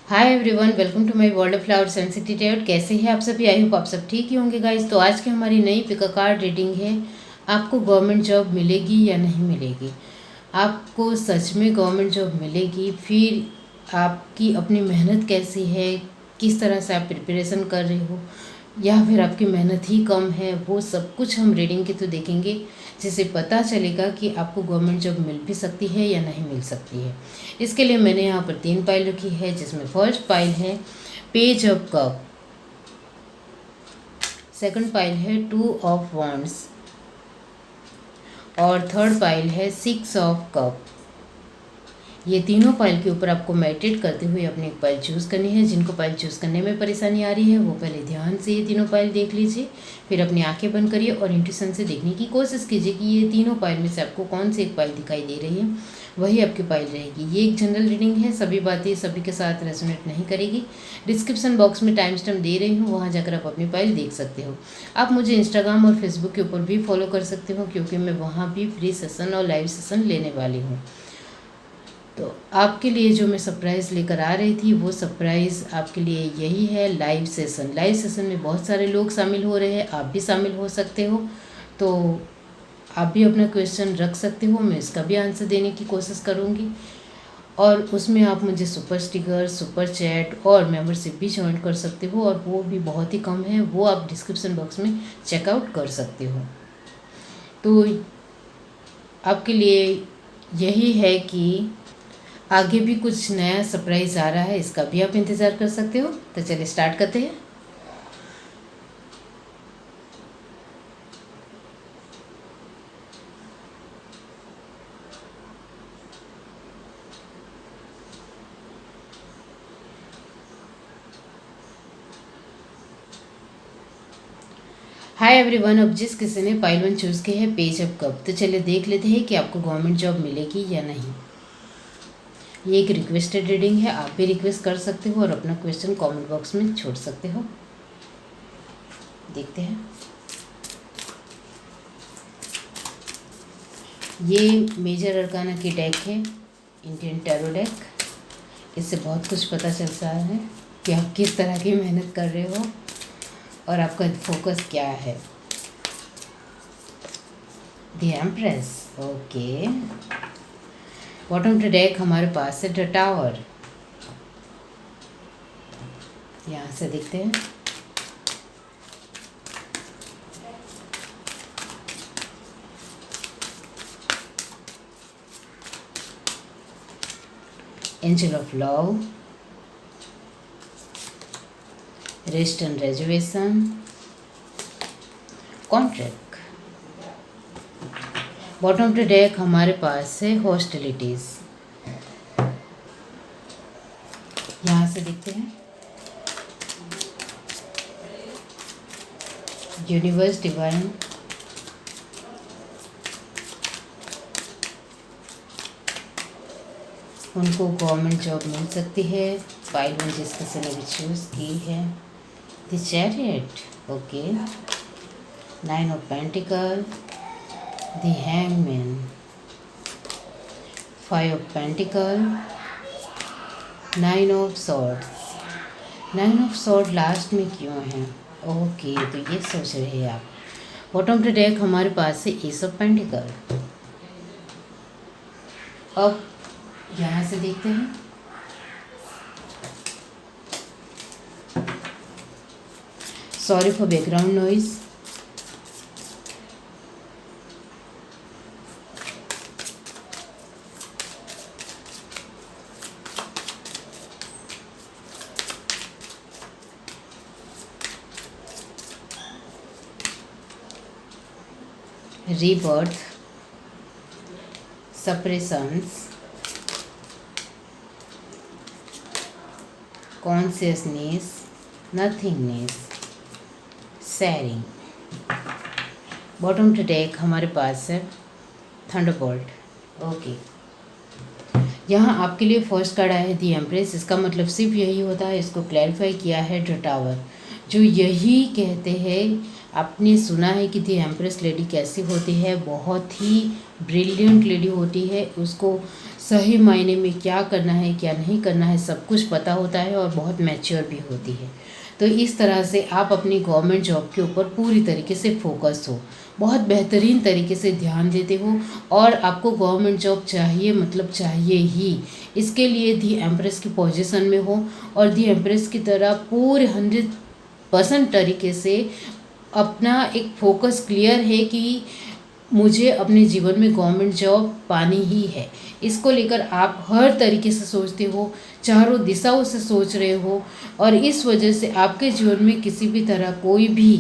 Hi everyone, welcome to my world of flowers and city tate. कैसे हैं आप सभी? आई होप आप सब ठीक ही होंगे गाइस। तो आज की हमारी नई पिक अ कार्ड रीडिंग है। आपको गवर्नमेंट जॉब मिलेगी या नहीं मिलेगी? आपको सच में गवर्नमेंट जॉब मिलेगी? फिर आपकी अपनी मेहनत कैसी है, किस तरह से आप प्रिपरेशन कर रहे हो, या फिर आपकी मेहनत ही कम है, वो सब कुछ हम रीडिंग के तो देखेंगे, जिससे पता चलेगा कि आपको गवर्नमेंट जॉब मिल भी सकती है या नहीं मिल सकती है। इसके लिए मैंने यहाँ पर 3 पाइल रखी है, जिसमें फर्स्ट पाइल है page of cup, second pile है 2 ऑफ वॉन्ड्स और थर्ड पाइल है 6 ऑफ कप। ये तीनों पाइल के ऊपर आपको मेडिटेट करते हुए अपनी एक पाइल चूज़ करनी है। जिनको पाइल चूज़ करने में परेशानी आ रही है वो पहले ध्यान से ये तीनों पाइल देख लीजिए, फिर अपनी आंखें बंद करिए और इंट्यूशन से देखने की कोशिश कीजिए कि ये तीनों पाइल में से आपको कौन सी एक पाइल दिखाई दे रही है, वही आपकी पाइल रहेगी। ये एक जनरल रीडिंग है, सभी बातें सभी के साथ रेजोनेट नहीं करेगी। डिस्क्रिप्शन बॉक्स में टाइम स्टैम्प दे रही हूँ, वहाँ जाकर आप अपनी पाइल देख सकते हो। आप मुझे इंस्टाग्राम और फेसबुक के ऊपर भी फॉलो कर सकते हो, क्योंकि मैं वहाँ भी फ्री सेशन और लाइव सेशन लेने वाली हूँ। तो आपके लिए जो मैं सरप्राइज़ लेकर आ रही थी, वो सरप्राइज़ आपके लिए यही है, लाइव सेशन। लाइव सेशन में बहुत सारे लोग शामिल हो रहे हैं, आप भी शामिल हो सकते हो। तो आप भी अपना क्वेश्चन रख सकते हो, मैं इसका भी आंसर देने की कोशिश करूँगी। और उसमें आप मुझे सुपर स्टिकर, सुपर चैट और मेंबरशिप भी ज्वाइन कर सकते हो, और वो भी बहुत ही कम है, वो आप डिस्क्रिप्शन बॉक्स में चेकआउट कर सकते हो। तो आपके लिए यही है कि आगे भी कुछ नया सरप्राइज़ आ रहा है, इसका भी आप इंतज़ार कर सकते हो। तो चलिए स्टार्ट करते हैं। हाय एवरीवन, अब जिस किसी ने पाइल 1 चूज़ की है पेज ऑफ कप, तो चलिए देख लेते हैं कि आपको गवर्नमेंट जॉब मिलेगी या नहीं। ये एक रिक्वेस्टेड रीडिंग है, आप भी रिक्वेस्ट कर सकते हो और अपना क्वेश्चन कमेंट बॉक्स में छोड़ सकते हो। देखते हैं। ये मेजर अरकाना की डेक है, इंडियन टैरो डेक। इससे बहुत कुछ पता चलता है कि आप किस तरह की मेहनत कर रहे हो और आपका फोकस क्या है। The empress, okay. Bottom to deck हमारे पास है द टावर। यहाँ से देखते हैं। Angel of love, rest and reservation, contract. Bottom to deck हमारे पास है हॉस्टिलिटीज। यहाँ से देखते हैं। यूनिवर्स डिवाइन, उनको गवर्नमेंट जॉब मिल सकती है। पाइल 1 जिस किसी ने भी चूज़ की है। The chariot, okay. 9 of pentacle, the hangman, 5 of pentacle, 9 of swords. 9 of sword last में क्यों है? ओके, तो ये सोच रहे हैं आप। बॉटम टू डेक हमारे पास है एस ऑफ पेंटिकल। अब यहाँ से देखते हैं। Sorry for background noise. rebirth, suppressions, consciousness, nothingness, sharing। Bottom to deck हमारे पास है थंडरबोल्ट, ओके। यहाँ आपके लिए फर्स्ट कार्ड आया है दी एम्प्रेस। इसका मतलब सिर्फ यही होता है, इसको क्लैरिफाई किया है द टावर, जो यही कहते हैं। आपने सुना है कि दी एम्प्रेस लेडी कैसी होती है, बहुत ही ब्रिलियंट लेडी होती है। उसको सही मायने में क्या करना है क्या नहीं करना है सब कुछ पता होता है और बहुत मैच्योर भी होती है। तो इस तरह से आप अपनी गवर्नमेंट जॉब के ऊपर पूरी तरीके से फोकस हो, बहुत बेहतरीन तरीके से ध्यान देते हो और आपको गवर्नमेंट जॉब चाहिए, मतलब चाहिए ही। इसके लिए दी एम्प्रेस की पोजीशन में हो और दी एम्प्रेस की तरह पूरे 100% तरीके से अपना एक फोकस क्लियर है कि मुझे अपने जीवन में गवर्नमेंट जॉब पानी ही है। इसको लेकर आप हर तरीके से सोचते हो, चारों दिशाओं से सोच रहे हो और इस वजह से आपके जीवन में किसी भी तरह कोई भी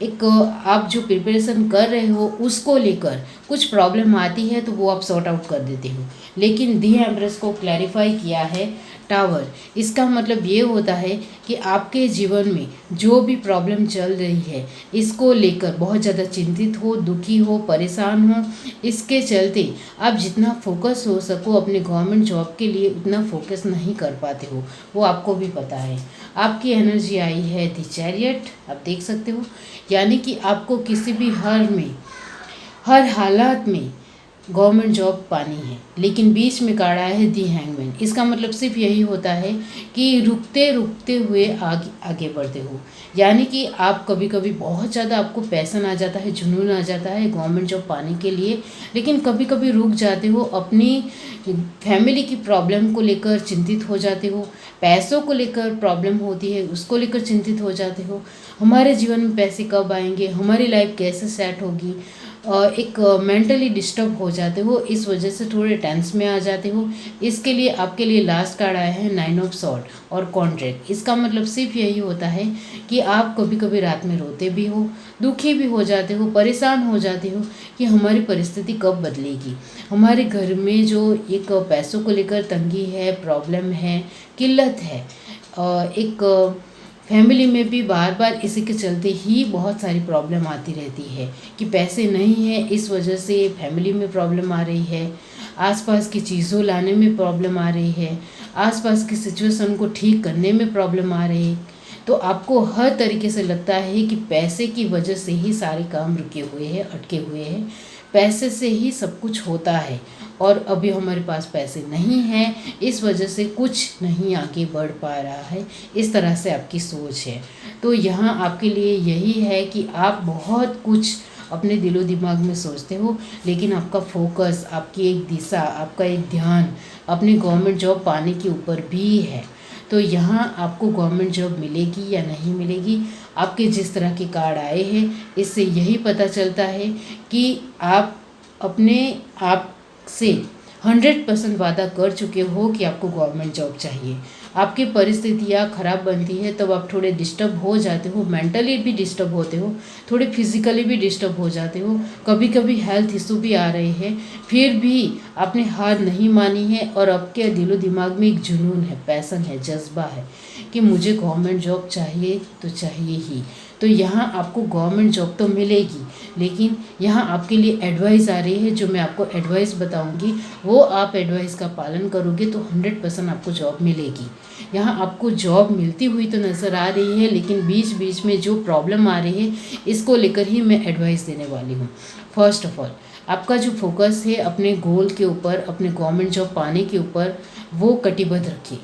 एक आप जो प्रिपरेशन कर रहे हो उसको लेकर कुछ प्रॉब्लम आती है तो वो आप सॉर्ट आउट कर देते हो। लेकिन दी एम्प्रेस को क्लैरिफाई किया है टावर, इसका मतलब ये होता है कि आपके जीवन में जो भी प्रॉब्लम चल रही है इसको लेकर बहुत ज़्यादा चिंतित हो, दुखी हो, परेशान हो। इसके चलते आप जितना फोकस हो सको अपने गवर्नमेंट जॉब के लिए उतना फोकस नहीं कर पाते हो, वो आपको भी पता है। आपकी एनर्जी आई है दी चैरियट, आप देख सकते हो, यानी कि आपको किसी भी हर हालात में गवर्नमेंट जॉब पानी है। लेकिन बीच में काढ़ा है दी हैंगमैन, इसका मतलब सिर्फ यही होता है कि रुकते रुकते हुए आगे आगे बढ़ते हो। यानी कि आप कभी कभी बहुत ज़्यादा आपको पैसन आ जाता है, जुनून आ जाता है गवर्नमेंट जॉब पाने के लिए, लेकिन कभी कभी रुक जाते हो, अपनी फैमिली की प्रॉब्लम को लेकर चिंतित हो जाते हो, पैसों को लेकर प्रॉब्लम होती है उसको लेकर चिंतित हो जाते हो, हमारे जीवन में पैसे कब आएंगे, हमारी लाइफ कैसे सेट होगी, एक मेंटली डिस्टर्ब हो जाते हो, इस वजह से थोड़े टेंस में आ जाते हो। इसके लिए आपके लिए लास्ट कार्ड आया है 9 ऑफ सॉर्ड और कॉन्ट्रैक्ट। इसका मतलब सिर्फ यही होता है कि आप कभी कभी रात में रोते भी हो, दुखी भी हो जाते हो, परेशान हो जाते हो कि हमारी परिस्थिति कब बदलेगी, हमारे घर में जो एक पैसों को लेकर तंगी है, प्रॉब्लम है, किल्लत है, एक फैमिली में भी बार बार इसी के चलते ही बहुत सारी प्रॉब्लम आती रहती है कि पैसे नहीं है, इस वजह से फैमिली में प्रॉब्लम आ रही है, आसपास की चीज़ों लाने में प्रॉब्लम आ रही है, आसपास की सिचुएशन को ठीक करने में प्रॉब्लम आ रही है। तो आपको हर तरीके से लगता है कि पैसे की वजह से ही सारे काम रुके हुए हैं, अटके हुए हैं, पैसे से ही सब कुछ होता है और अभी हमारे पास पैसे नहीं हैं, इस वजह से कुछ नहीं आगे बढ़ पा रहा है। इस तरह से आपकी सोच है। तो यहाँ आपके लिए यही है कि आप बहुत कुछ अपने दिलो दिमाग में सोचते हो, लेकिन आपका फोकस, आपकी एक दिशा, आपका एक ध्यान अपने गवर्नमेंट जॉब पाने के ऊपर भी है। तो यहाँ आपको गवर्नमेंट जॉब मिलेगी या नहीं मिलेगी, आपके जिस तरह के कार्ड आए हैं इससे यही पता चलता है कि आप अपने आप से 100% वादा कर चुके हो कि आपको गवर्नमेंट जॉब चाहिए। आपकी परिस्थितियाँ खराब बनती है तब आप थोड़े डिस्टर्ब हो जाते हो, मेंटली भी डिस्टर्ब होते हो, थोड़े फिजिकली भी डिस्टर्ब हो जाते हो, कभी कभी हेल्थ इशू भी आ रहे हैं, फिर भी आपने हार नहीं मानी है और आपके दिलो दिमाग में एक जुनून है, पैसन है, जज्बा है कि मुझे गवर्नमेंट जॉब चाहिए तो चाहिए ही। तो यहाँ आपको गवर्नमेंट जॉब तो मिलेगी, लेकिन यहाँ आपके लिए एडवाइस आ रही है, जो मैं आपको एडवाइस बताऊँगी वो आप एडवाइस का पालन करोगे तो 100% आपको जॉब मिलेगी। यहाँ आपको जॉब मिलती हुई तो नज़र आ रही है, लेकिन बीच बीच में जो प्रॉब्लम आ रही है इसको लेकर ही मैं एडवाइस देने वाली हूँ। फर्स्ट ऑफ ऑल आपका जो फोकस है अपने गोल के ऊपर, अपने गवर्नमेंट जॉब पाने के ऊपर, वो कटिबद्ध रखिए,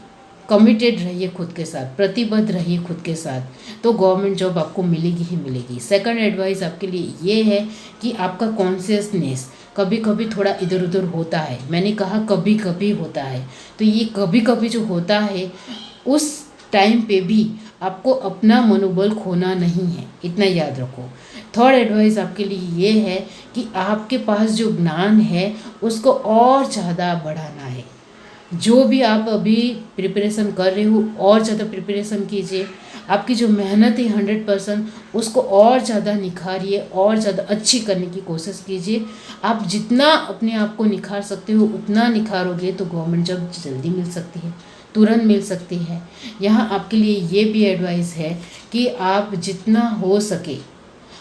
कमिटेड रहिए खुद के साथ, प्रतिबद्ध रहिए खुद के साथ, तो गवर्नमेंट जॉब आपको मिलेगी ही मिलेगी। सेकंड एडवाइस आपके लिए ये है कि आपका कॉन्शियसनेस कभी कभी थोड़ा इधर उधर होता है, मैंने कहा कभी कभी होता है, तो ये कभी कभी जो होता है उस टाइम पे भी आपको अपना मनोबल खोना नहीं है, इतना याद रखो। थर्ड एडवाइस आपके लिए ये है कि आपके पास जो ज्ञान है उसको और ज़्यादा बढ़ाना है। जो भी आप अभी प्रिपरेशन कर रहे हो और ज़्यादा प्रिपरेशन कीजिए, आपकी जो मेहनत है 100% उसको और ज़्यादा निखारिए, और ज़्यादा अच्छी करने की कोशिश कीजिए। आप जितना अपने आप को निखार सकते हो उतना निखारोगे तो गवर्नमेंट जॉब जल्दी मिल सकती है, तुरंत मिल सकती है। यहाँ आपके लिए ये भी एडवाइस है कि आप जितना हो सके,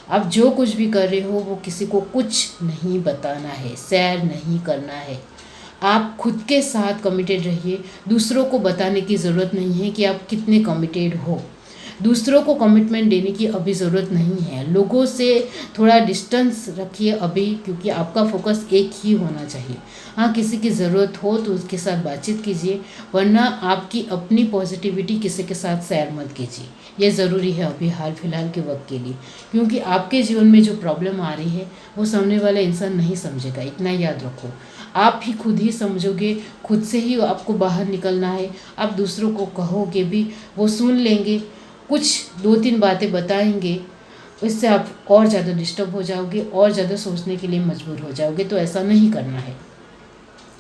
आप जो कुछ भी कर रहे हो वो किसी को कुछ नहीं बताना है, शेयर नहीं करना है। आप खुद के साथ कमिटेड रहिए, दूसरों को बताने की ज़रूरत नहीं है कि आप कितने कमिटेड हो। दूसरों को कमिटमेंट देने की अभी ज़रूरत नहीं है। लोगों से थोड़ा डिस्टेंस रखिए अभी, क्योंकि आपका फोकस एक ही होना चाहिए। हाँ, किसी की ज़रूरत हो तो उसके साथ बातचीत कीजिए, वरना आपकी अपनी पॉजिटिविटी किसी के साथ शेयर मत कीजिए। ये ज़रूरी है अभी हाल फिलहाल के वक्त के लिए, क्योंकि आपके जीवन में जो प्रॉब्लम आ रही है वो सामने वाला इंसान नहीं समझेगा। इतना याद रखो, आप ही खुद ही समझोगे, खुद से ही आपको बाहर निकलना है। आप दूसरों को कहोगे भी, वो सुन लेंगे, कुछ 2-3 बातें बताएंगे, इससे आप और ज़्यादा डिस्टर्ब हो जाओगे और ज़्यादा सोचने के लिए मजबूर हो जाओगे। तो ऐसा नहीं करना है।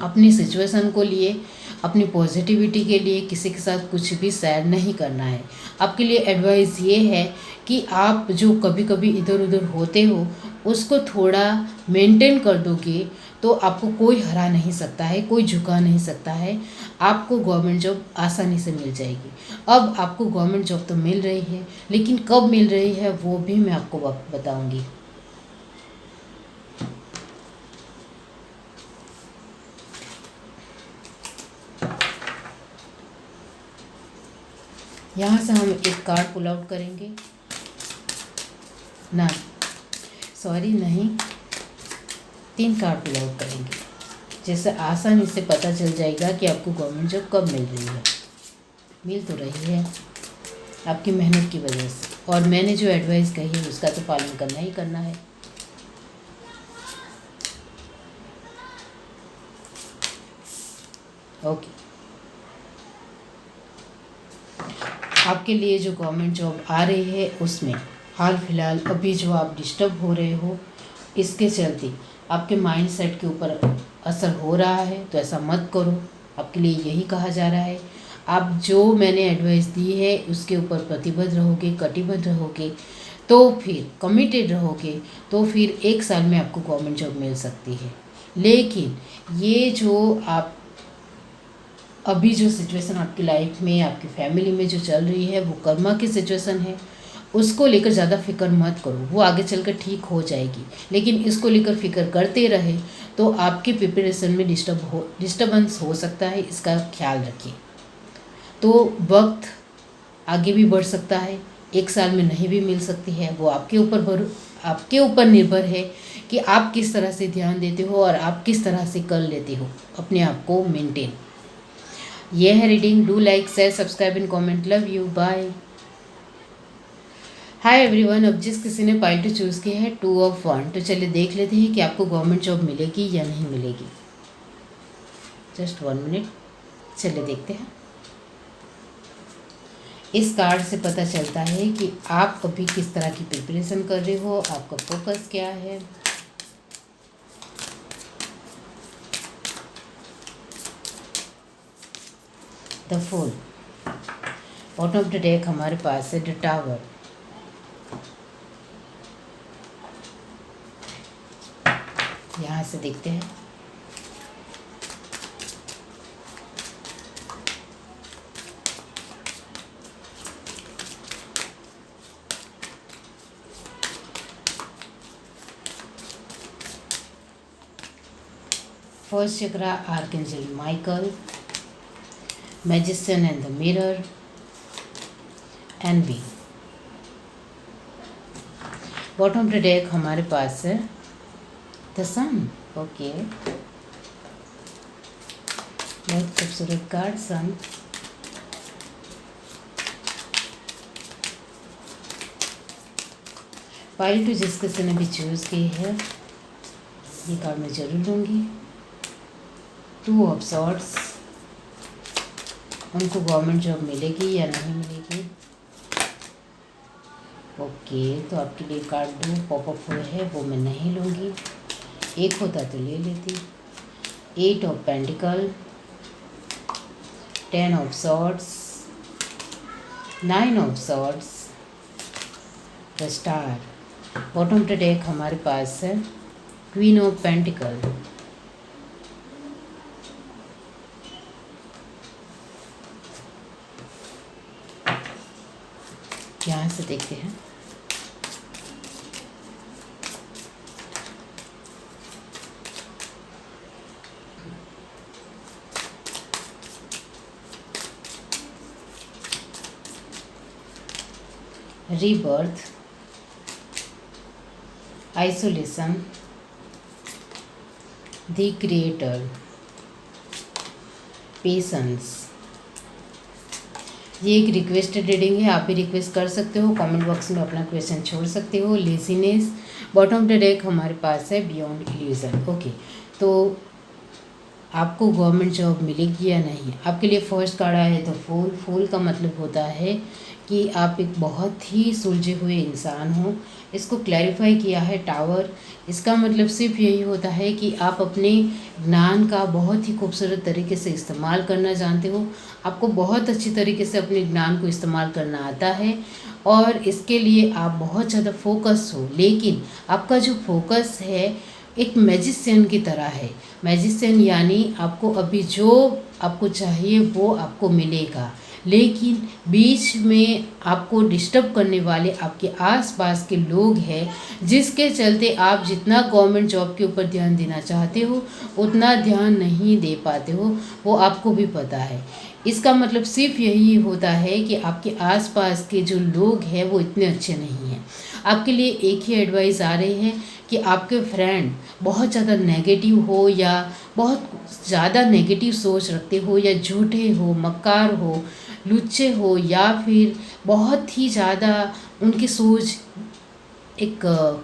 अपनी सिचुएशन को लिए, अपनी पॉजिटिविटी के लिए किसी के साथ कुछ भी शेयर नहीं करना है। आपके लिए एडवाइस ये है कि आप जो कभी कभी इधर उधर होते हो उसको थोड़ा मेंटेन कर दोगे तो आपको कोई हरा नहीं सकता है, कोई झुका नहीं सकता है। आपको गवर्नमेंट जॉब आसानी से मिल जाएगी। अब आपको गवर्नमेंट जॉब तो मिल रही है, लेकिन कब मिल रही है वो भी मैं आपको बताऊंगी। यहाँ से हम एक कार्ड पुल आउट करेंगे ना, सॉरी नहीं, 3 कार्ड पुल आउट करेंगे, जैसे आसानी से पता चल जाएगा कि आपको गवर्नमेंट जॉब कब मिल रही है। मिल तो रही है आपकी मेहनत की वजह से, और मैंने जो एडवाइस कही है उसका तो पालन करना ही करना है। ओके, आपके लिए जो गवर्नमेंट जॉब आ रही है उसमें हाल फिलहाल अभी जो आप डिस्टर्ब हो रहे हो, इसके चलते आपके माइंड सेट के ऊपर असर हो रहा है, तो ऐसा मत करो। आपके लिए यही कहा जा रहा है, आप जो मैंने एडवाइस दी है उसके ऊपर प्रतिबद्ध रहोगे, कटिबद्ध रहोगे, तो फिर कमिटेड रहोगे, तो फिर 1 साल में आपको गवर्नमेंट जॉब मिल सकती है। लेकिन ये जो आप अभी जो सिचुएशन आपकी लाइफ में, आपकी फैमिली में जो चल रही है, वो कर्मा की सिचुएशन है। उसको लेकर ज़्यादा फिक्र मत करो, वो आगे चलकर ठीक हो जाएगी। लेकिन इसको लेकर फिक्र करते रहे तो आपकी प्रिपरेशन में डिस्टर्बेंस हो सकता है, इसका ख्याल रखिए। तो वक्त आगे भी बढ़ सकता है, 1 साल में नहीं भी मिल सकती है। वो आपके ऊपर निर्भर है कि आप किस तरह से ध्यान देते हो और आप किस तरह से कर लेते हो अपने आप को मेंटेन। ये है reading. Do like, share, subscribe and comment. Love you, bye. Hi everyone. अब जिस किसी ने पाइल टू चूज़ की है 2 ऑफ 1, तो चलिए देख लेते हैं कि आपको गवर्नमेंट जॉब मिलेगी या नहीं मिलेगी। जस्ट 1 मिनट, चलिए देखते हैं। इस कार्ड से पता चलता है कि आप अभी किस तरह की प्रिपरेशन कर रहे हो, आपका फोकस क्या है। The fool. Bottom of the deck हमारे पास है द टावर। यहाँ से देखते हैं। First chakra archangel Michael, magician and the mirror, envy. Bottom of the deck हमारे पास है द सन। ओके, बहुत खूबसूरत कार्ड सन। पाइल टू जिस किसी ने भी चूज़ की है, ये कार्ड मैं जरूर लूँगी। 2 ऑफ सॉर्ड्स। उनको गवर्नमेंट जॉब मिलेगी या नहीं मिलेगी। ओके, तो आपके लिए कार्ड 2 पॉपअप हुए हैं, वो मैं नहीं लूँगी। 1 होता तो ले लेती। 8 of pentacle, 10 of swords, 9 of swords, the star. Bottom of the deck हमारे पास है क्वीन ऑफ पेंटिकल। यहाँ से देखते हैं। Rebirth, isolation, the creator, patience. ये एक रिक्वेस्टेड रीडिंग है, आप भी रिक्वेस्ट कर सकते हो, कमेंट बॉक्स में अपना क्वेश्चन छोड़ सकते हो। Laziness, bottom of the deck हमारे पास है बियॉन्ड इल्यूजन। ओके, तो आपको गवर्नमेंट जॉब मिलेगी या नहीं? आपके लिए फर्स्ट कार्ड आया है तो फूल। फूल का मतलब होता है कि आप एक बहुत ही सुलझे हुए इंसान हो। इसको क्लैरिफाई किया है टावर। इसका मतलब सिर्फ यही होता है कि आप अपने ज्ञान का बहुत ही खूबसूरत तरीके से इस्तेमाल करना जानते हो। आपको बहुत अच्छी तरीके से अपने ज्ञान को इस्तेमाल करना आता है और इसके लिए आप बहुत ज़्यादा फोकस हो। लेकिन आपका जो फोकस है एक मैजिशियन की तरह है। मैजिशियन यानी आपको अभी जो आपको चाहिए वो आपको मिलेगा, लेकिन बीच में आपको डिस्टर्ब करने वाले आपके आसपास के लोग हैं, जिसके चलते आप जितना गवर्नमेंट जॉब के ऊपर ध्यान देना चाहते हो उतना ध्यान नहीं दे पाते हो, वो आपको भी पता है। इसका मतलब सिर्फ यही होता है कि आपके आसपास के जो लोग हैं वो इतने अच्छे नहीं हैं। आपके लिए एक ही एडवाइस आ रही है कि आपके फ्रेंड बहुत ज़्यादा नेगेटिव हो या बहुत ज़्यादा नेगेटिव सोच रखते हो या झूठे हो, मक्कार हो, लुच्चे हो या फिर बहुत ही ज़्यादा उनकी सोच एक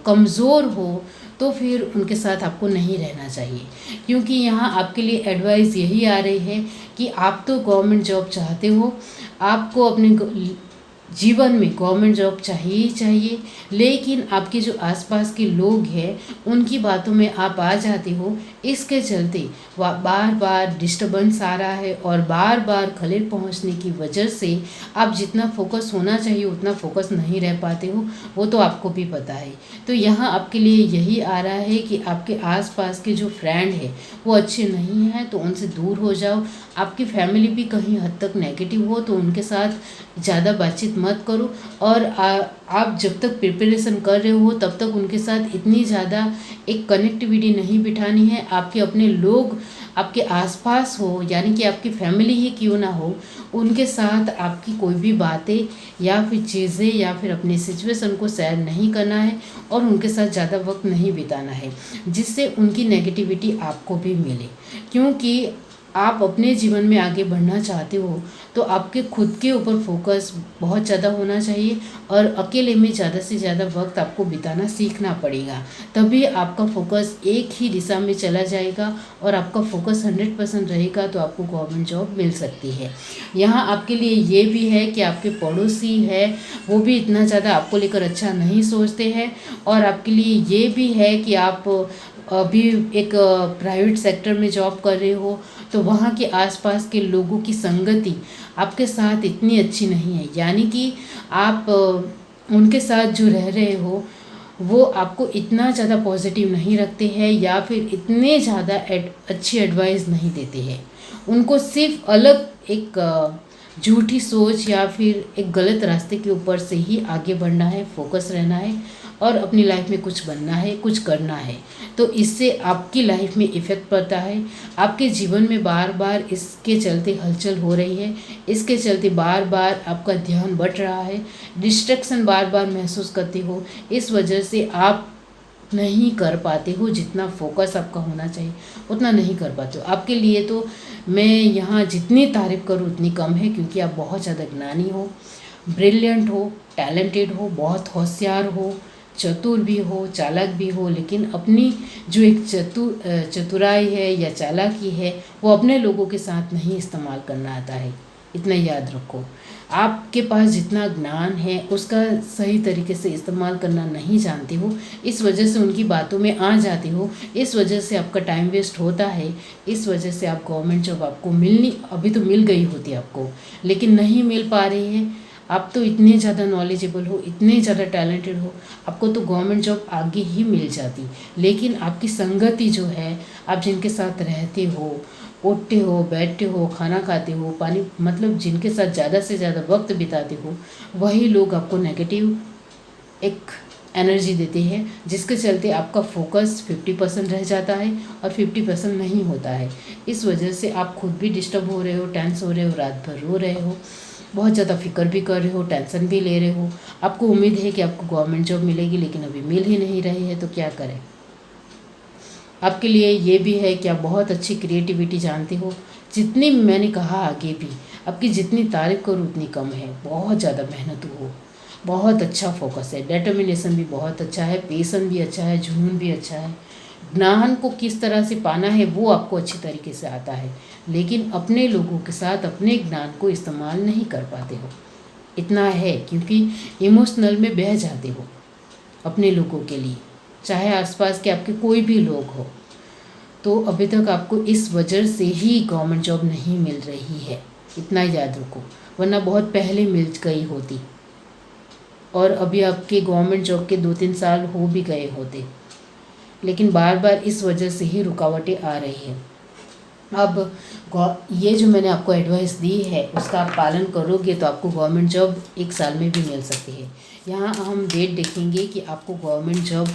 कमज़ोर हो, तो फिर उनके साथ आपको नहीं रहना चाहिए। क्योंकि यहाँ आपके लिए एडवाइस यही आ रही है कि आप तो गवर्नमेंट जॉब चाहते हो, आपको अपने जीवन में गवर्नमेंट जॉब चाहिए ही चाहिए, लेकिन आपके जो आसपास के लोग हैं उनकी बातों में आप आ जाते हो। इसके चलते बार बार डिस्टर्बेंस आ रहा है और बार बार खलेल पहुंचने की वजह से आप जितना फोकस होना चाहिए उतना फोकस नहीं रह पाते हो, वो तो आपको भी पता है। तो यहाँ आपके लिए यही आ रहा है कि आपके आसपास के जो फ्रेंड है वो अच्छे नहीं हैं, तो उनसे दूर हो जाओ। आपकी फैमिली भी कहीं हद तक नेगेटिव हो तो उनके साथ ज़्यादा बातचीत मत करो। और आप जब तक प्रिपरेशन कर रहे हो तब तक उनके साथ इतनी ज़्यादा एक कनेक्टिविटी नहीं बिठानी है। आपके अपने लोग आपके आसपास हो, यानी कि आपकी फैमिली ही क्यों ना हो, उनके साथ आपकी कोई भी बातें या फिर चीज़ें या फिर अपनी सिचुएशन को शेयर नहीं करना है और उनके साथ ज़्यादा वक्त नहीं बिताना है, जिससे उनकी नेगेटिविटी आपको भी मिले। क्योंकि आप अपने जीवन में आगे बढ़ना चाहते हो तो आपके खुद के ऊपर फोकस बहुत ज़्यादा होना चाहिए और अकेले में ज़्यादा से ज़्यादा वक्त आपको बिताना सीखना पड़ेगा। तभी आपका फोकस एक ही दिशा में चला जाएगा और आपका फोकस 100% रहेगा, तो आपको गवर्नमेंट जॉब मिल सकती है। यहाँ आपके लिए ये भी है कि आपके पड़ोसी है वो भी इतना ज़्यादा आपको लेकर अच्छा नहीं सोचते हैं, और आपके लिए ये भी है कि आप अभी एक प्राइवेट सेक्टर में जॉब कर रहे हो तो वहाँ के आसपास के लोगों की संगति आपके साथ इतनी अच्छी नहीं है। यानी कि आप उनके साथ जो रह रहे हो वो आपको इतना ज़्यादा पॉजिटिव नहीं रखते हैं या फिर इतने ज़्यादा अच्छी एडवाइस नहीं देते हैं। उनको सिर्फ अलग एक झूठी सोच या फिर एक गलत रास्ते के ऊपर से ही आगे बढ़ना है, फोकस रहना है और अपनी लाइफ में कुछ बनना है, कुछ करना है। तो इससे आपकी लाइफ में इफ़ेक्ट पड़ता है। आपके जीवन में बार बार इसके चलते हलचल हो रही है, इसके चलते बार बार आपका ध्यान बट रहा है, डिस्ट्रैक्शन बार बार महसूस करते हो। इस वजह से आप नहीं कर पाते हो, जितना फोकस आपका होना चाहिए उतना नहीं कर पाते हो। आपके लिए तो मैं यहाँ जितनी तारीफ़ करूँ उतनी कम है, क्योंकि आप बहुत ज़्यादा ज्ञानी हो, ब्रिलियंट हो, टैलेंटेड हो, बहुत होशियार हो, चतुर भी हो, चालाक भी हो, लेकिन अपनी जो एक चतुराई है या चालाकी है वो अपने लोगों के साथ नहीं इस्तेमाल करना आता है। इतना याद रखो, आपके पास जितना ज्ञान है उसका सही तरीके से इस्तेमाल करना नहीं जानते हो, इस वजह से उनकी बातों में आ जाते हो, इस वजह से आपका टाइम वेस्ट होता है, इस वजह से आप गवर्नमेंट जॉब आपको मिलनी अभी तो मिल गई होती आपको, लेकिन नहीं मिल पा रही है। आप तो इतने ज़्यादा नॉलेजेबल हो, इतने ज़्यादा टैलेंटेड हो, आपको तो गवर्नमेंट जॉब आगे ही मिल जाती, लेकिन आपकी संगति जो है, आप जिनके साथ रहते हो, उठते हो, बैठते हो, खाना खाते हो, पानी मतलब जिनके साथ ज़्यादा से ज़्यादा वक्त बिताते हो, वही लोग आपको नेगेटिव एक एनर्जी देते हैं, जिसके चलते आपका फोकस 50% रह जाता है और 50% नहीं होता है। इस वजह से आप खुद भी डिस्टर्ब हो रहे हो, टेंस हो रहे हो, रात भर रो रहे हो, बहुत ज़्यादा फिक्र भी कर रहे हो, टेंशन भी ले रहे हो। आपको उम्मीद है कि आपको गवर्नमेंट जॉब मिलेगी, लेकिन अभी मिल ही नहीं रही है, तो क्या करें। आपके लिए ये भी है कि आप बहुत अच्छी क्रिएटिविटी जानते हो। जितनी मैंने कहा आगे भी, आपकी जितनी तारीफ करूँ उतनी कम है। बहुत ज़्यादा मेहनत हो, बहुत अच्छा फोकस है, डिटर्मिनेशन भी बहुत अच्छा है, पेशेंस भी अच्छा है, जुनून भी अच्छा है। ज्ञान को किस तरह से पाना है वो आपको अच्छी तरीके से आता है, लेकिन अपने लोगों के साथ अपने ज्ञान को इस्तेमाल नहीं कर पाते हो। इतना है, क्योंकि इमोशनल में बह जाते हो अपने लोगों के लिए, चाहे आसपास के आपके कोई भी लोग हो। तो अभी तक आपको इस वजह से ही गवर्नमेंट जॉब नहीं मिल रही है, इतना याद रखो, वरना बहुत पहले मिल गई होती और अभी आपके गवर्नमेंट जॉब के 2-3 साल हो भी गए होते, लेकिन बार बार इस वजह से ही रुकावटें आ रही हैं। अब ये जो मैंने आपको एडवाइस दी है उसका आप पालन करोगे तो आपको गवर्नमेंट जॉब 1 साल में भी मिल सकती है। यहाँ हम डेट देखेंगे कि आपको गवर्नमेंट जॉब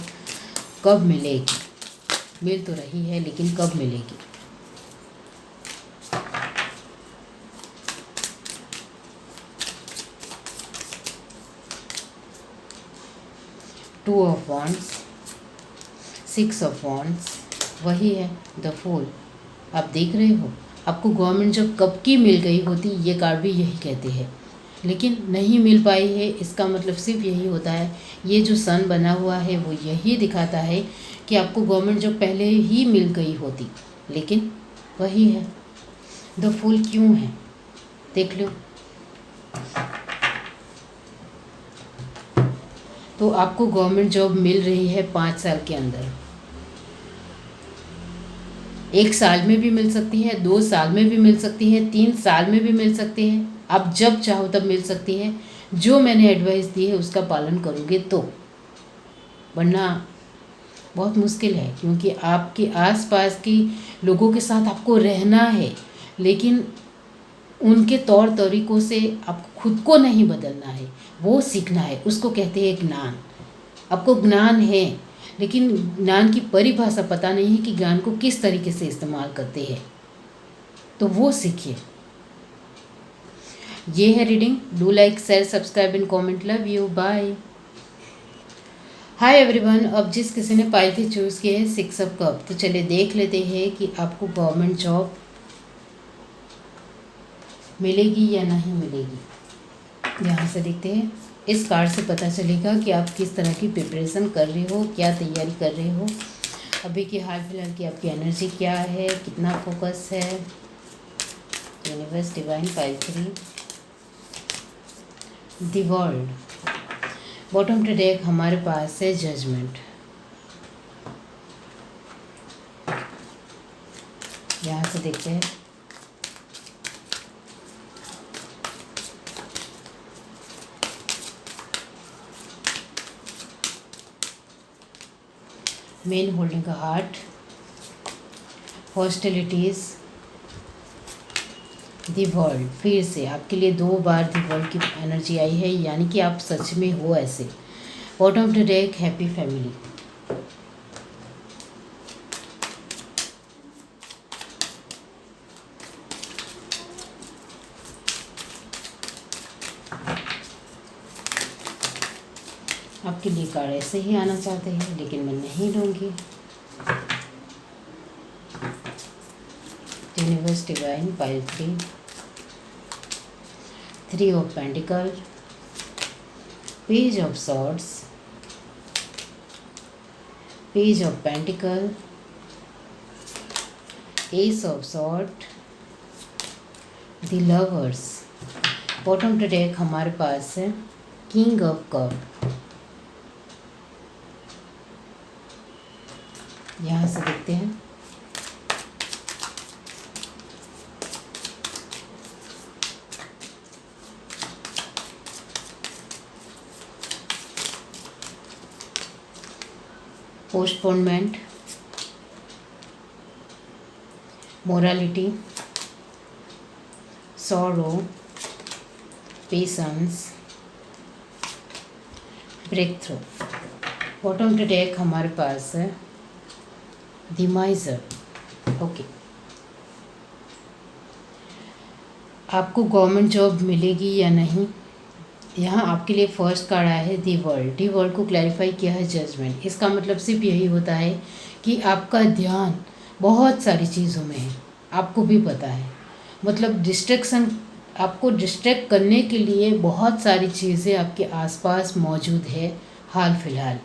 कब मिलेगी। मिल तो रही है, लेकिन कब मिलेगी। Two of wands, 6 of wands, वही है द फूल। आप देख रहे हो, आपको गवर्नमेंट जॉब कब की मिल गई होती, ये कार्ड भी यही कहते हैं, लेकिन नहीं मिल पाई है। इसका मतलब सिर्फ यही होता है, ये जो सन बना हुआ है वो यही दिखाता है कि आपको गवर्नमेंट जॉब पहले ही मिल गई होती, लेकिन वही है द फूल क्यों है, देख लो। तो आपको गवर्नमेंट जॉब मिल रही है 5 साल के अंदर। 1 साल में भी मिल सकती है, 2 साल में भी मिल सकती है, 3 साल में भी मिल सकती है। आप जब चाहो तब मिल सकती है। जो मैंने एडवाइस दी है उसका पालन करोगे तो, वरना बहुत मुश्किल है, क्योंकि आपके आसपास के लोगों के साथ आपको रहना है, लेकिन उनके तौर तरीक़ों से आपको खुद को नहीं बदलना है, वो सीखना है। उसको कहते हैं ज्ञान। आपको ज्ञान है, लेकिन ज्ञान की परिभाषा पता नहीं है कि ज्ञान को किस तरीके से इस्तेमाल करते हैं, तो वो सीखिए। ये है reading. Do like, share, subscribe and comment. Love you, bye. Hi everyone. अब जिस किसी ने पाई थी चूज़ किया है 6 ऑफ कप, तो चलिए देख लेते हैं कि आपको गवर्नमेंट जॉब मिलेगी या नहीं मिलेगी। यहाँ से देखते हैं, इस कार्ड से पता चलेगा कि आप किस तरह की प्रिपरेशन कर रहे हो, क्या तैयारी कर रहे हो, अभी की हाल फिलहाल की आपकी एनर्जी क्या है, कितना फोकस है। Universe, divine, pile 3, the world. Bottom to deck हमारे पास है जजमेंट। यहाँ से देखते हैं, मैन होल्डिंग का हार्ट, हॉस्टिलिटीज, द वर्ल्ड। फिर से आपके लिए 2 बार द वर्ल्ड की एनर्जी आई है, यानी कि आप सच में हो ऐसे। Bottom of the deck, happy family. आपके लिए कार्ड ऐसे ही आना चाहते हैं, लेकिन मैं नहीं लूँगी। Universe, divine, pile 3, 3 of pentacle, page of swords, page of pentacle, ace of sword, the lovers. Bottom to deck हमारे पास है किंग ऑफ कप। यहाँ से देखते हैं, postponement, morality, sorrow, patience, breakthrough. Bottom deck हमारे पास है द माइजर। ओके, आपको गवर्नमेंट जॉब मिलेगी या नहीं, यहाँ आपके लिए फर्स्ट कार्ड आया है दी वर्ल्ड। दी वर्ल्ड को क्लैरिफाई किया है जजमेंट। इसका मतलब सिर्फ यही होता है कि आपका ध्यान बहुत सारी चीज़ों में है, आपको भी पता है। मतलब डिस्ट्रैक्शन, आपको डिस्ट्रैक्ट करने के लिए बहुत सारी चीज़ें आपके आसपास मौजूद है हाल फिलहाल,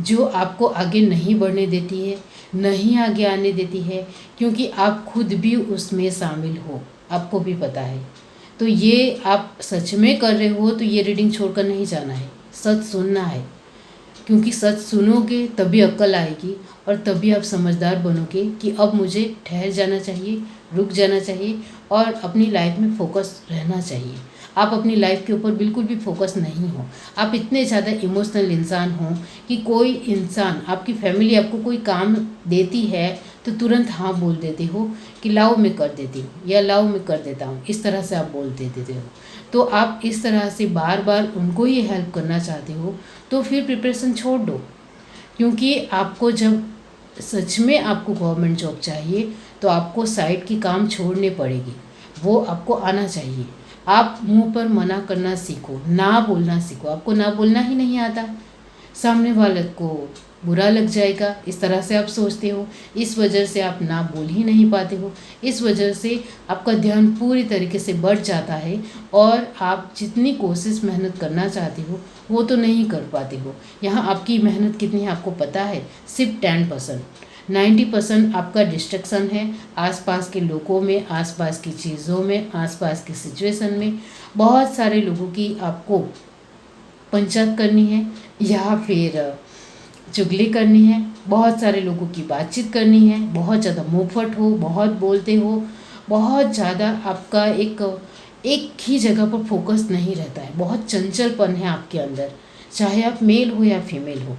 जो आपको आगे नहीं बढ़ने देती है, नहीं आगे आने देती है, क्योंकि आप खुद भी उसमें शामिल हो, आपको भी पता है। तो ये आप सच में कर रहे हो तो ये रीडिंग छोड़कर नहीं जाना है, सच सुनना है, क्योंकि सच सुनोगे तभी अक्ल आएगी और तभी आप समझदार बनोगे कि अब मुझे ठहर जाना चाहिए, रुक जाना चाहिए और अपनी लाइफ में फोकस रहना चाहिए। आप अपनी लाइफ के ऊपर बिल्कुल भी फोकस नहीं हो, आप इतने ज़्यादा इमोशनल इंसान हो कि कोई इंसान, आपकी फैमिली आपको कोई काम देती है तो तुरंत हाँ बोल देते हो कि लाओ मैं कर देती हूँ या लाओ मैं कर देता हूँ, इस तरह से आप बोल देते हो। तो आप इस तरह से बार बार उनको ही हेल्प करना चाहते हो तो फिर प्रिपरेशन छोड़ दो, क्योंकि आपको जब सच में आपको गवर्नमेंट जॉब चाहिए तो आपको साइड की काम छोड़ने पड़ेगी, वो आपको आना चाहिए। आप मुंह पर मना करना सीखो, ना बोलना सीखो। आपको ना बोलना ही नहीं आता, सामने वाले को बुरा लग जाएगा, इस तरह से आप सोचते हो, इस वजह से आप ना बोल ही नहीं पाते हो। इस वजह से आपका ध्यान पूरी तरीके से बढ़ जाता है और आप जितनी कोशिश मेहनत करना चाहते हो वो तो नहीं कर पाते हो। यहाँ आपकी मेहनत कितनी है आपको पता है, सिर्फ 10%। 90% आपका डिस्ट्रैक्शन है आसपास के लोगों में, आसपास की चीज़ों में, आसपास की सिचुएशन में। बहुत सारे लोगों की आपको पंचायत करनी है या फिर चुगली करनी है, बहुत सारे लोगों की बातचीत करनी है, बहुत ज़्यादा मुँहफट हो, बहुत बोलते हो, बहुत ज़्यादा आपका एक ही जगह पर फोकस नहीं रहता है, बहुत चंचलपन है आपके अंदर, चाहे आप मेल हो या फीमेल हो।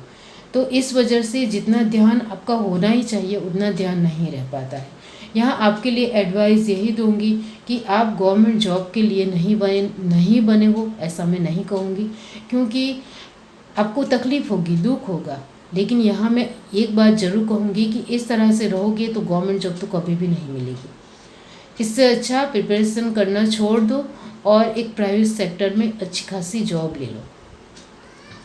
तो इस वजह से जितना ध्यान आपका होना ही चाहिए उतना ध्यान नहीं रह पाता है। यहाँ आपके लिए एडवाइस यही दूंगी कि आप गवर्नमेंट जॉब के लिए नहीं बने हो, ऐसा मैं नहीं कहूँगी, क्योंकि आपको तकलीफ़ होगी, दुख होगा, लेकिन यहाँ मैं एक बात ज़रूर कहूँगी कि इस तरह से रहोगे तो गवर्नमेंट जॉब तो कभी भी नहीं मिलेगी। इससे अच्छा प्रिपरेशन करना छोड़ दो और एक प्राइवेट सेक्टर में अच्छी खासी जॉब ले लो।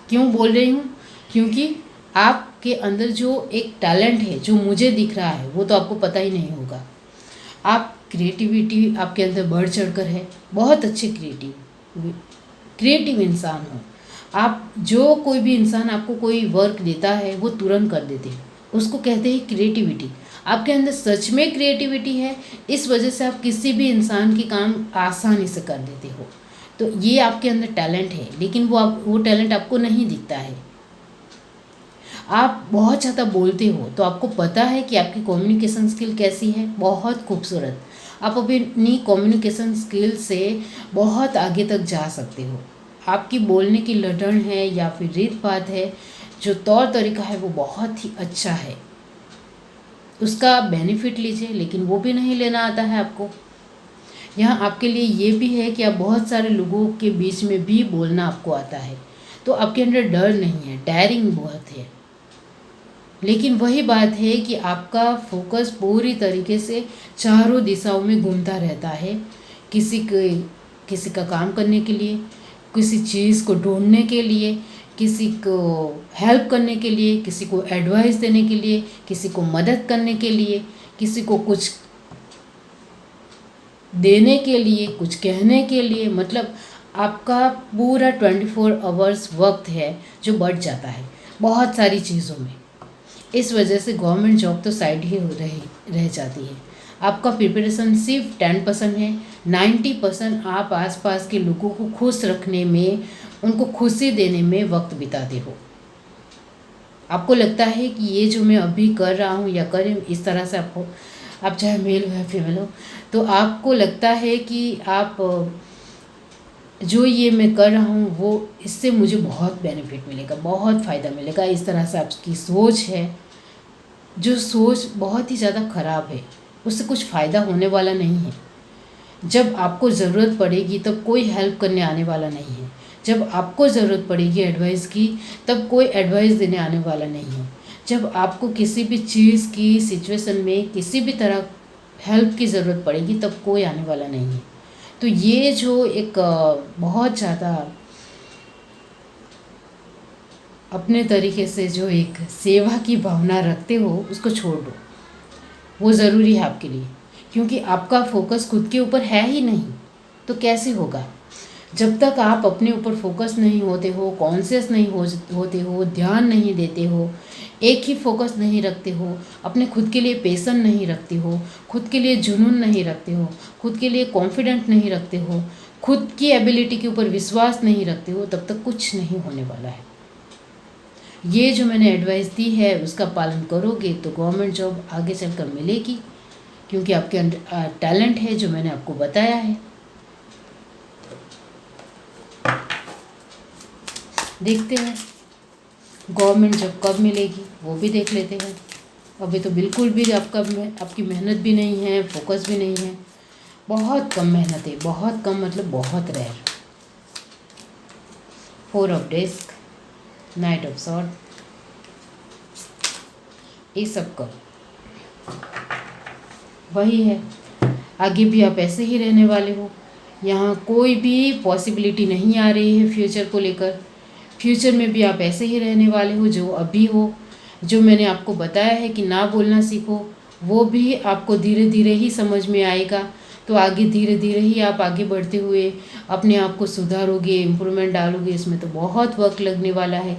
क्यों बोल रही हूँ, क्योंकि आपके अंदर जो एक टैलेंट है जो मुझे दिख रहा है वो तो आपको पता ही नहीं होगा। आप क्रिएटिविटी आपके अंदर बढ़ चढ़कर है, बहुत अच्छे क्रिएटिव इंसान हो आप। जो कोई भी इंसान आपको कोई वर्क देता है वो तुरंत कर देते हैं, उसको कहते हैं क्रिएटिविटी। आपके अंदर सच में क्रिएटिविटी है, इस वजह से आप किसी भी इंसान की काम आसानी से कर देते हो। तो ये आपके अंदर टैलेंट है, लेकिन वो टैलेंट आपको नहीं दिखता है। आप बहुत ज़्यादा बोलते हो तो आपको पता है कि आपकी कम्युनिकेशन स्किल कैसी है, बहुत खूबसूरत। आप अपनी कम्युनिकेशन स्किल से बहुत आगे तक जा सकते हो। आपकी बोलने की लढ़न है या फिर रीत बात है, जो तौर तरीका है वो बहुत ही अच्छा है, उसका आप बेनिफिट लीजिए, लेकिन वो भी नहीं लेना आता है आपको। यहाँ आपके लिए ये भी है कि आप बहुत सारे लोगों के बीच में भी बोलना आपको आता है, तो आपके अंदर डर नहीं है, डेयरिंग बहुत है। लेकिन वही बात है कि आपका फोकस पूरी तरीके से चारों दिशाओं में घूमता रहता है, किसी का काम करने के लिए, किसी चीज़ को ढूंढने के लिए, किसी को हेल्प करने के लिए, किसी को एडवाइस देने के लिए, किसी को मदद करने के लिए, किसी को कुछ देने के लिए, कुछ कहने के लिए। मतलब आपका पूरा 24 आवर्स वक्त है जो बढ़ जाता है बहुत सारी चीज़ों में। इस वजह से गवर्नमेंट जॉब तो साइड ही रह जाती है। आपका प्रिपरेशन सिर्फ 10% है, 90% आप आसपास के लोगों को खुश रखने में, उनको खुशी देने में वक्त बिताते हो। आपको लगता है कि ये जो मैं अभी कर रहा हूँ या करें, इस तरह से आप चाहे मेल हो या फीमेल हो, तो आपको लगता है कि आप जो ये मैं कर रहा हूँ वो इससे मुझे बहुत बेनिफिट मिलेगा, बहुत फ़ायदा मिलेगा। इस तरह से आपकी सोच है, जो सोच बहुत ही ज़्यादा ख़राब है, उससे कुछ फ़ायदा होने वाला नहीं है। जब आपको ज़रूरत पड़ेगी तब कोई हेल्प करने आने वाला नहीं है। जब आपको ज़रूरत पड़ेगी एडवाइस की, तब कोई एडवाइस देने आने वाला नहीं है। जब आपको किसी भी चीज़ की सिचुएशन में किसी भी तरह हेल्प की ज़रूरत पड़ेगी, तब कोई आने वाला नहीं है। तो ये जो एक बहुत ज़्यादा अपने तरीके से जो एक सेवा की भावना रखते हो, उसको छोड़ दो। वो ज़रूरी है आपके लिए, क्योंकि आपका फोकस खुद के ऊपर है ही नहीं, तो कैसे होगा। जब तक आप अपने ऊपर फोकस नहीं होते हो, कॉन्शियस नहीं होते हो, ध्यान नहीं देते हो, एक ही फोकस नहीं रखते हो, अपने खुद के लिए पेशन नहीं रखते हो, खुद के लिए जुनून नहीं रखते हो, खुद के लिए कॉन्फिडेंट नहीं रखते हो, खुद की एबिलिटी के ऊपर विश्वास नहीं रखते हो, तब तक कुछ नहीं होने वाला है। ये जो मैंने एडवाइस दी है उसका पालन करोगे तो गवर्नमेंट जॉब आगे चलकर मिलेगी, क्योंकि आपके अंदर टैलेंट है जो मैंने आपको बताया है। देखते हैं गवर्नमेंट जॉब कब मिलेगी, वो भी देख लेते हैं। अभी तो बिल्कुल भी आपकी मेहनत भी नहीं है, फोकस भी नहीं है, बहुत कम मेहनत है, बहुत कम मतलब बहुत rare. 4 of desk, knight of sword, ये सब का वही है। आगे भी आप ऐसे ही रहने वाले हो, यहाँ कोई भी पॉसिबिलिटी नहीं आ रही है फ्यूचर को लेकर। फ्यूचर में भी आप ऐसे ही रहने वाले हो जो अभी हो। जो मैंने आपको बताया है कि ना बोलना सीखो, वो भी आपको धीरे धीरे ही समझ में आएगा। तो आगे धीरे धीरे ही आप आगे बढ़ते हुए अपने आप को सुधारोगे, इम्प्रूवमेंट डालोगे। इसमें तो बहुत वक्त लगने वाला है।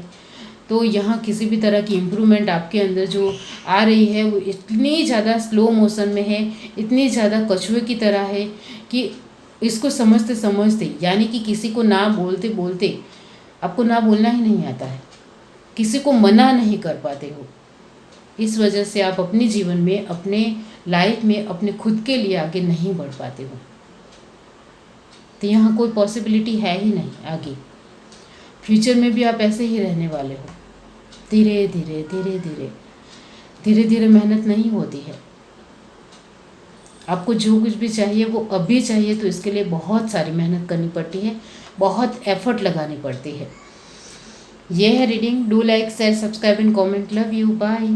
तो यहाँ किसी भी तरह की इम्प्रूवमेंट आपके अंदर जो आ रही है वो इतनी ज़्यादा स्लो मोशन में है, इतनी ज़्यादा कछुए की तरह है कि इसको समझते समझते, यानी कि किसी को ना बोलते बोलते आपको ना बोलना ही नहीं आता है, किसी को मना नहीं कर पाते हो। इस वजह से आप अपने जीवन में, अपने लाइफ में, अपने खुद के लिए आगे नहीं बढ़ पाते हो। तो यहाँ कोई पॉसिबिलिटी है ही नहीं आगे। फ्यूचर में भी आप ऐसे ही रहने वाले हो। धीरे धीरे धीरे धीरे धीरे धीरे मेहनत नहीं होती है। आपको जो कुछ भी चाहिए वो अभी चाहिए, तो इसके लिए बहुत सारी मेहनत करनी पड़ती है, बहुत एफर्ट लगानी पड़ती है। ये है reading. Do like, share, subscribe and comment. Love you, bye.